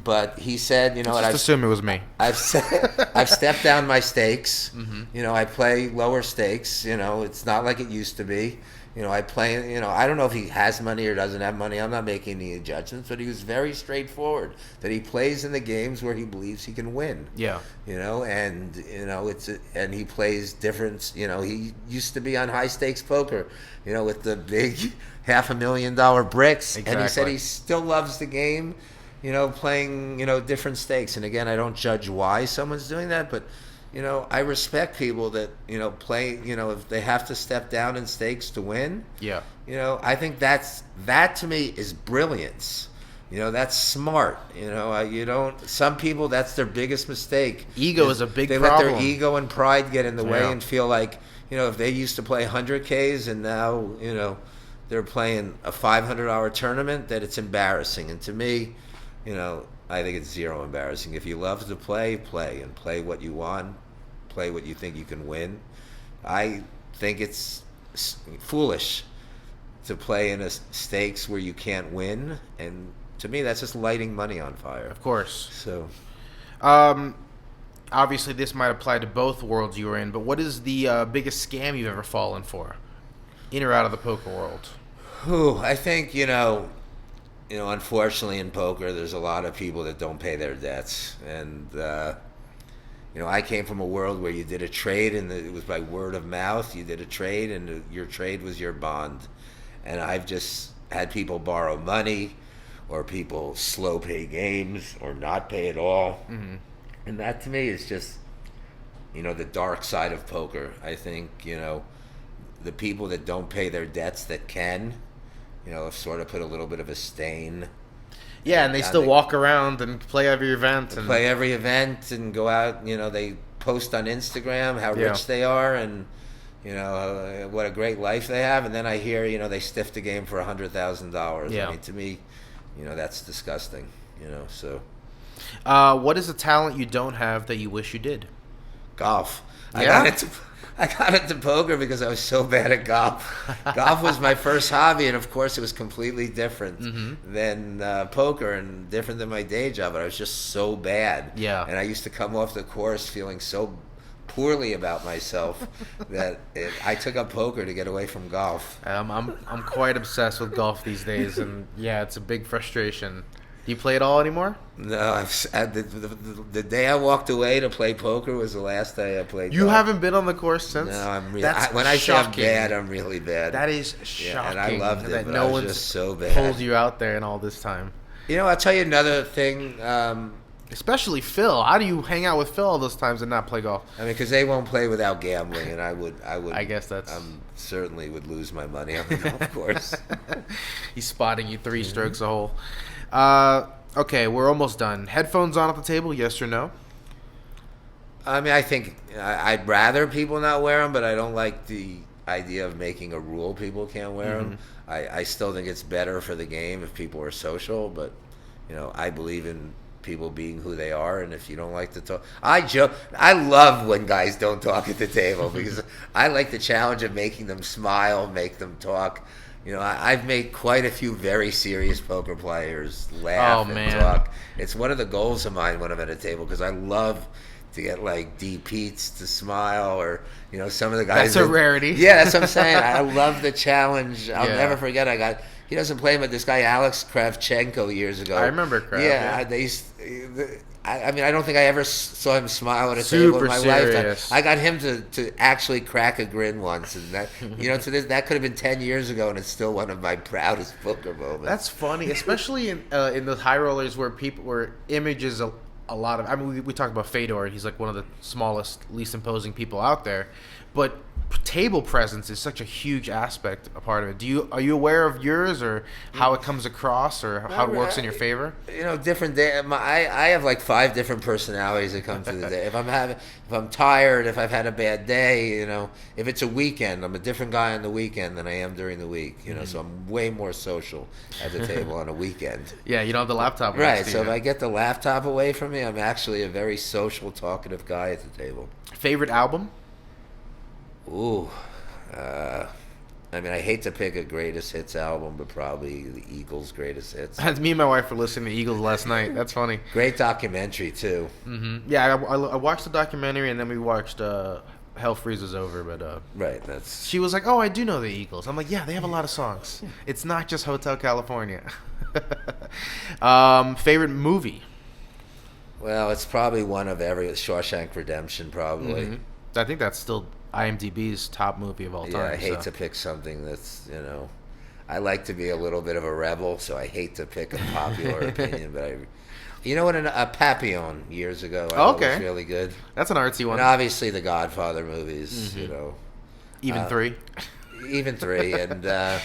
but he said, Just assume it was me. I've stepped down my stakes. Mm-hmm. I play lower stakes. It's not like it used to be. I play, I don't know if he has money or doesn't have money. I'm not making any judgments, but he was very straightforward that he plays in the games where he believes he can win. Yeah. And and he plays different. He used to be on high stakes poker, with the big $500,000 bricks, Exactly. and he said he still loves the game, playing different stakes. And again, I don't judge why someone's doing that, but I respect people that, play, if they have to step down in stakes to win. Yeah. I think that to me is brilliance. That's smart. Some people, that's their biggest mistake. Ego is a big problem. They let their ego and pride get in the way and feel like, if they used to play 100Ks and now, they're playing a $500 tournament, that it's embarrassing. And to me, I think it's zero embarrassing. If you love to play and play what you want, play what you think you can win. I think it's foolish to play in a stakes where you can't win, and to me, that's just lighting money on fire. Of course. So, obviously, this might apply to both worlds you were in, but what is the biggest scam you've ever fallen for, in or out of the poker world? I think unfortunately in poker, there's a lot of people that don't pay their debts. And, I came from a world where you did a trade and it was by word of mouth. You did a trade and your trade was your bond. And I've just had people borrow money or people slow pay games or not pay at all. Mm-hmm. And that to me is just, the dark side of poker. I think, the people that don't pay their debts that can, have sort of put a little bit of a stain. Yeah, and they still walk around and play every event. Play every event and go out, they post on Instagram how rich they are and, what a great life they have. And then I hear, they stiffed a game for $100,000. Yeah. I mean, to me, that's disgusting, so. What is a talent you don't have that you wish you did? Golf. Yeah? I got into poker because I was so bad at golf. Golf was my first hobby, and of course it was completely different than poker and different than my day job, but I was just so bad. Yeah. And I used to come off the course feeling so poorly about myself that I took up poker to get away from golf. I'm quite obsessed with golf these days, and yeah, it's a big frustration. Do you play it all anymore? No, the day I walked away to play poker was the last day I played You golf. haven't been on the course since? No, I'm really. That's when I say shocking. I'm bad, I'm really bad. That is shocking. Yeah, and I loved it, that but no I was one's just so bad. pulled you out there in all this time. I'll tell you another thing. Especially Phil. How do you hang out with Phil all those times and not play golf? I mean, because they won't play without gambling, and I would. I guess that's. Certainly would lose my money on the golf course. He's spotting you 3 strokes a hole. Okay, we're almost done. Headphones on at the table, yes or no? I mean, I think I'd rather people not wear them, but I don't like the idea of making a rule people can't wear them. I still think it's better for the game if people are social, but I believe in people being who they are, and if you don't like to talk, I joke. I love when guys don't talk at the table because I like the challenge of making them smile, make them talk. I've made quite a few very serious poker players laugh and talk. It's one of the goals of mine when I'm at a table because I love to get like D. Pete's to smile or some of the guys. That's a rarity. Yeah, that's what I'm saying. I love the challenge. I'll never forget. He doesn't play, but this guy Alex Kravchenko years ago. I remember Krav. Yeah, I mean, I don't think I ever saw him smile at a table in my lifetime. I got him to actually crack a grin once, and that that could have been 10 years ago, and it's still one of my proudest poker moments. That's funny, especially in the high rollers where image is a lot of. I mean, we talked about Fedor. He's like one of the smallest, least imposing people out there, but table presence is such a huge aspect, a part of it. Are you aware of yours, or how it comes across, or how it works in your favor? Different day. I have like 5 different personalities that come through the day. If I'm tired, if I've had a bad day, if it's a weekend, I'm a different guy on the weekend than I am during the week. So I'm way more social at the table on a weekend. Yeah, you don't have the laptop. Right. So if I get the laptop away from me, I'm actually a very social, talkative guy at the table. Favorite album? Ooh, I hate to pick a greatest hits album, but probably the Eagles' greatest hits. Me and my wife were listening to Eagles last night. That's funny. Great documentary too. Mm-hmm. Yeah, I watched the documentary, and then we watched Hell Freezes Over. But right, she was like, "Oh, I do know the Eagles." I'm like, "Yeah, they have a lot of songs. It's not just Hotel California." Favorite movie? Well, it's probably one of Shawshank Redemption, probably. Mm-hmm. I think that's still IMDb's top movie of all time. Yeah, I hate to pick something that's, I like to be a little bit of a rebel, so I hate to pick a popular opinion, but a Papillon years ago, I thought was really good. That's an artsy one. And obviously the Godfather movies, Even 3? Even 3, and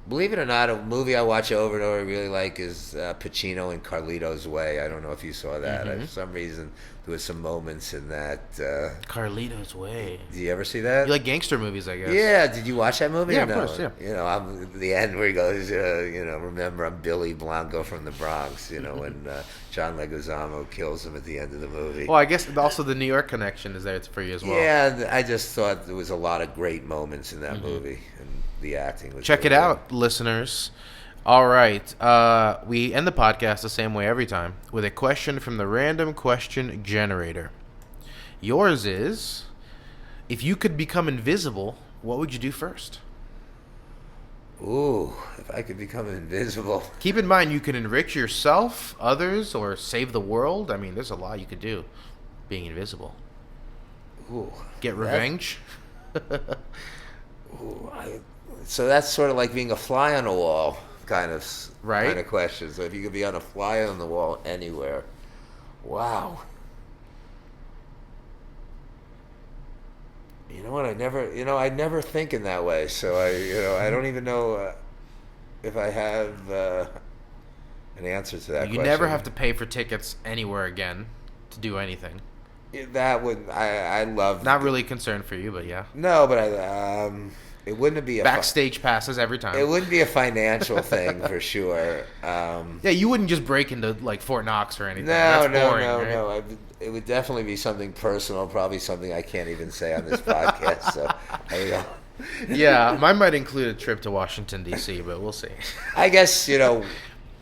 believe it or not, a movie I watch over and over I really like is Pacino in Carlito's Way. I don't know if you saw that. Mm-hmm. For some reason, there was some moments in that. Carlito's Way. Did you ever see that? You like gangster movies, I guess. Yeah. Did you watch that movie? Yeah, or no? of course, yeah. I'm the end where he goes, remember I'm Billy Blanco from the Bronx, when John Leguizamo kills him at the end of the movie. Well, I guess also the New York connection is there for you as well. Yeah, I just thought there was a lot of great moments in that movie, and the acting was Check it out, listeners. All right. We end the podcast the same way every time, with a question from the random question generator. Yours is, if you could become invisible, what would you do first? Ooh, if I could become invisible. Keep in mind, you can enrich yourself, others, or save the world. I mean, there's a lot you could do being invisible. Ooh. Get revenge. So that's sort of like being a fly on a wall kind of question. So if you could be on a fly on the wall anywhere, wow. You know what? I never think in that way. So I don't even know if I have an answer to that question. You never have to pay for tickets anywhere again to do anything. That would I love. Not really concerned for you, but yeah. No, but it wouldn't be backstage passes every time. It wouldn't be a financial thing for sure. Yeah, you wouldn't just break into like Fort Knox or anything. No, That's boring, right? no. It would definitely be something personal, probably something I can't even say on this podcast. So there you go. Yeah, mine might include a trip to Washington D.C., but we'll see. I guess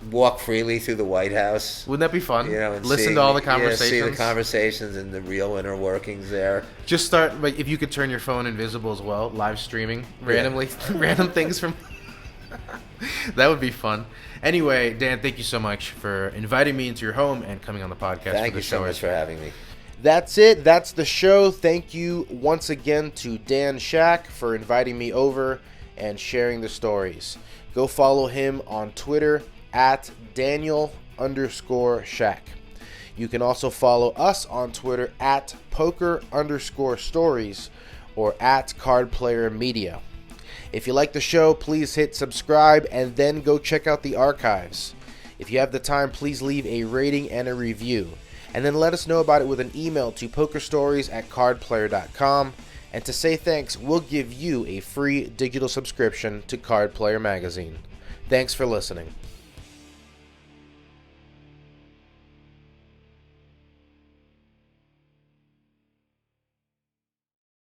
walk freely through the White House. Wouldn't that be fun? And listen to all the conversations. See the conversations and the real inner workings there. Just start if you could turn your phone invisible as well, live streaming randomly, random things from. That would be fun. Anyway, Dan, thank you so much for inviting me into your home and coming on the podcast. Thank you so much for having me. That's it. That's the show. Thank you once again to Dan Shak for inviting me over and sharing the stories. Go follow him on Twitter at Daniel_Shak. You can also follow us on Twitter at poker_stories or at cardplayermedia. If you like the show, please hit subscribe and then go check out the archives. If you have the time, please leave a rating and a review. And then let us know about it with an email to pokerstories@cardplayer.com. And to say thanks, we'll give you a free digital subscription to Card Player Magazine. Thanks for listening.